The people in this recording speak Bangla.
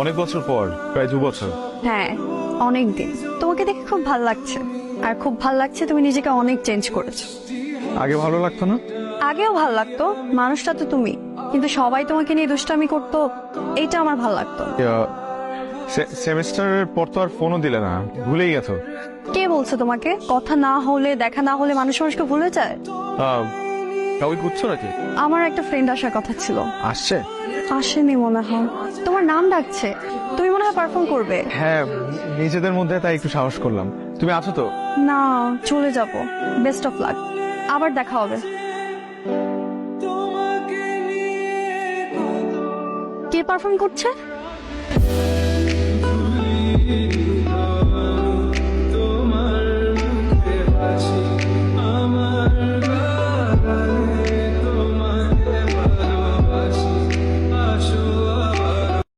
অনেক বছর পর, প্রায় 2 বছর। হ্যাঁ, অনেক দিন। তোমাকে দেখে খুব ভালো লাগছে, আর খুব ভালো লাগছে তুমি নিজেকে অনেক চেঞ্জ করেছো। আগে ভালো লাগতো না? আগেও ভালো লাগতো, মানুষটা তো তুমি, কিন্তু সবাই তোমাকে নিয়ে দুষ্টামি করতো, এইটা আমার ভালো লাগতো না। সেমিস্টারের পর তো আর ফোনও দিলে না, ভুলেই গেছো। কে বলছে তোমাকে? কথা না হলে, দেখা না হলে মানুষ মানুষকে ভুলে যায়? কাউকে খুঁজছো নাকি? আমার একটা ফ্রেন্ড আসার কথা ছিল, আসছে? আসেনি মনে হয়। তোমার নাম ডাকছে, তুমি মনে হয় পারফর্ম করবে। হ্যাঁ, নিজেদের মধ্যে তাই একটু সাহস করলাম। তুমি আছো তো? না, চলে যাব। বেস্ট অফ লাক, আবার দেখা হবে। কে পারফর্ম করছে?